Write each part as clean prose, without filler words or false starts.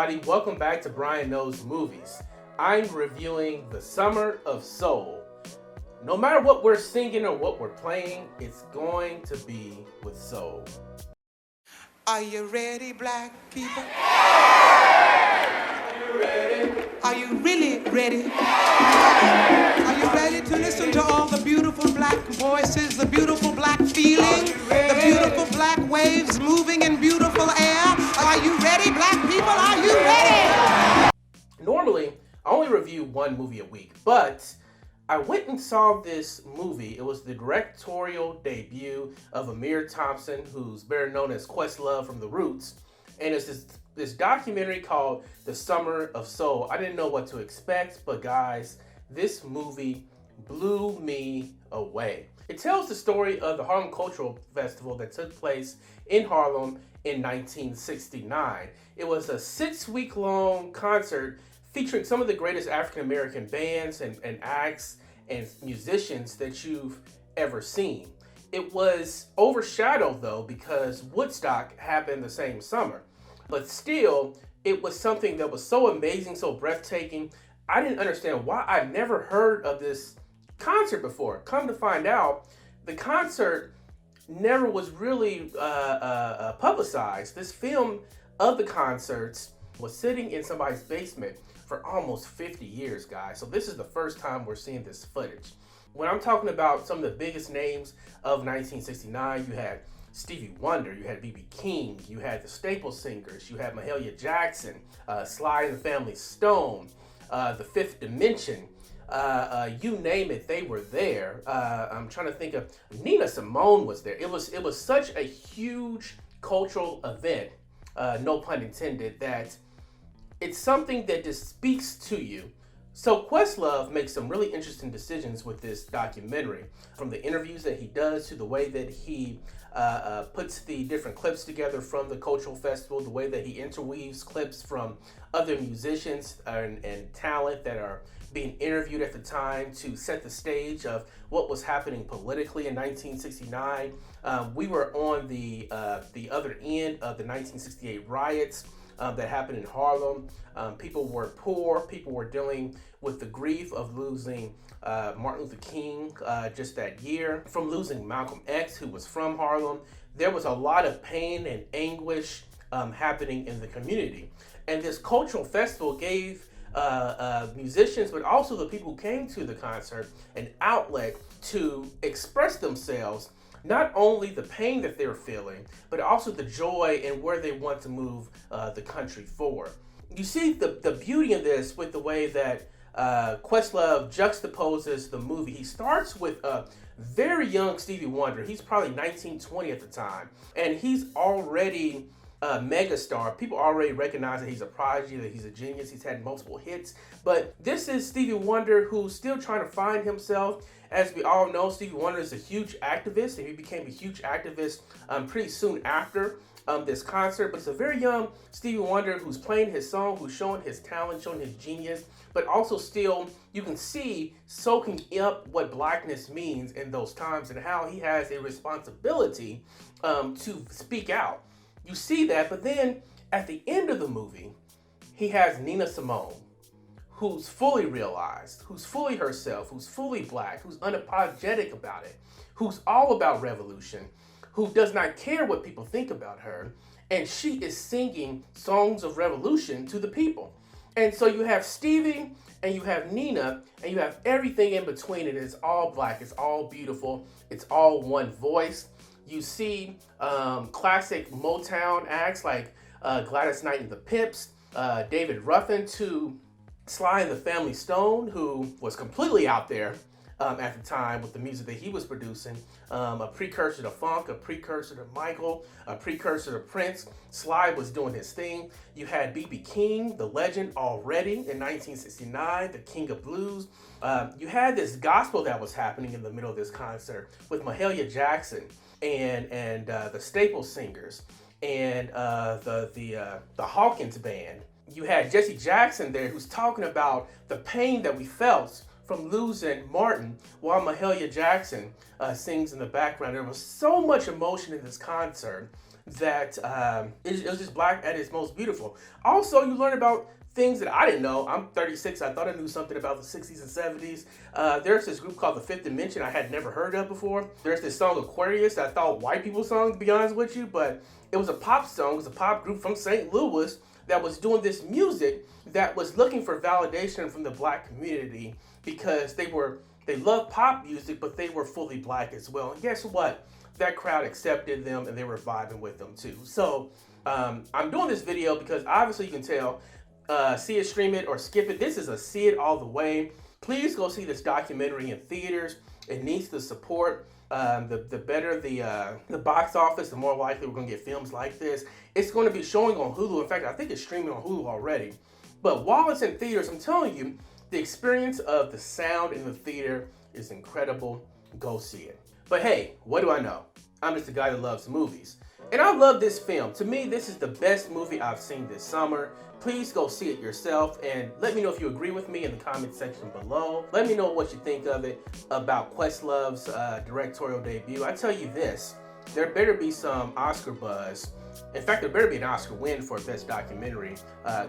everybody. Welcome back to Bryon Knows Movies. I'm reviewing The Summer of Soul. No matter what we're singing or what we're playing, it's going to be with soul. Are you ready, black people? Are you ready? Are you really ready? Are you ready to listen to all the beautiful black voices, the beautiful black feeling, the beautiful black waves moving in beautiful air? Are you ready, black people? Are you ready? Normally, I only review one movie a week, but I went and saw this movie. It was the directorial debut of Amir Thompson, who's better known as Questlove from The Roots. And it's this documentary called The Summer of Soul. I didn't know what to expect, but guys, this movie blew me away. It tells the story of the Harlem Cultural Festival that took place in Harlem in 1969. It was a 6-week-long concert featuring some of the greatest African-American bands and acts and musicians that you've ever seen. It was overshadowed though because Woodstock happened the same summer. But still, it was something that was so amazing, so breathtaking. I didn't understand why I'd never heard of this concert before. Come to find out, the concert never was really publicized. This film of the concerts was sitting in somebody's basement for almost 50 years, guys. So this is the first time we're seeing this footage. When I'm talking about some of the biggest names of 1969, you had Stevie Wonder, you had B.B. King, you had the Staple Singers, you had Mahalia Jackson, Sly and the Family Stone, The Fifth Dimension, you name it, they were there. I'm trying to think of, Nina Simone was there. It was such a huge cultural event, no pun intended, that it's something that just speaks to you. So Questlove makes some really interesting decisions with this documentary, from the interviews that he does to the way that he puts the different clips together from the cultural festival, the way that he interweaves clips from other musicians and talent that are being interviewed at the time to set the stage of what was happening politically in 1969. We were on the other end of the 1968 riots that happened in Harlem. People were poor. People were dealing with the grief of losing Martin Luther King just that year, from losing Malcolm X, who was from Harlem. There was a lot of pain and anguish happening in the community. And this cultural festival gave musicians, but also the people who came to the concert, an outlet to express themselves, not only the pain that they're feeling, but also the joy and where they want to move the country forward. You see the beauty in this with the way that Questlove juxtaposes the movie. He starts with a very young Stevie Wonder. He's probably 19, 20 at the time, and he's already a megastar. People already recognize that he's a prodigy, that he's a genius. He's had multiple hits, but this is Stevie Wonder who's still trying to find himself. As we all know, Stevie Wonder is a huge activist, and he became a huge activist pretty soon after this concert. But it's a very young Stevie Wonder who's playing his song, who's showing his talent, showing his genius, but also still, you can see, soaking up what blackness means in those times and how he has a responsibility to speak out. You see that, but then at the end of the movie, he has Nina Simone, who's fully realized, who's fully herself, who's fully black, who's unapologetic about it, who's all about revolution, who does not care what people think about her, and she is singing songs of revolution to the people. And so you have Stevie, and you have Nina, and you have everything in between, and it's all black, it's all beautiful, it's all one voice. You see classic Motown acts like Gladys Knight and the Pips, David Ruffin, to Sly and the Family Stone, who was completely out there at the time with the music that he was producing, a precursor to funk, a precursor to Michael, a precursor to Prince. Sly was doing his thing. You had B.B. King, the legend, already in 1969, the king of blues. You had this gospel that was happening in the middle of this concert with Mahalia Jackson and the Staple Singers and the Hawkins Band. You had Jesse Jackson there, who's talking about the pain that we felt from losing Martin, while Mahalia Jackson sings in the background. There was so much emotion in this concert that it was just black at its most beautiful. Also, you learn about things that I didn't know. I'm 36. I thought I knew something about the 60s and 70s. There's this group called the Fifth Dimension I had never heard of before. There's this song Aquarius that I thought white people sung, to be honest with you, but it was a pop song. It was a pop group from St. Louis that was doing this music that was looking for validation from the black community because they loved pop music, but they were fully black as well. And guess what? That crowd accepted them and they were vibing with them too. So I'm doing this video because obviously you can tell, see it, stream it, or skip it. This is a see it all the way. Please go see this documentary in theaters. It needs the support. The better the box office, the more likely we're going to get films like this. It's going to be showing on Hulu. In fact, I think it's streaming on Hulu already. But while it's in theaters, I'm telling you, the experience of the sound in the theater is incredible. Go see it. But hey, what do I know? I'm just a guy that loves movies. And I love this film. To me, this is the best movie I've seen this summer. Please go see it yourself and let me know if you agree with me in the comment section below. Let me know what you think of it, about Questlove's directorial debut. I tell you this, there better be some Oscar buzz. In fact, there better be an Oscar win for Best Documentary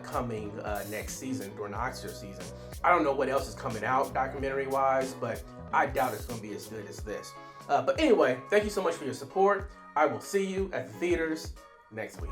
coming next season, during the Oscar season. I don't know what else is coming out documentary-wise, but I doubt it's going to be as good as this. But anyway, thank you so much for your support. I will see you at the theaters next week.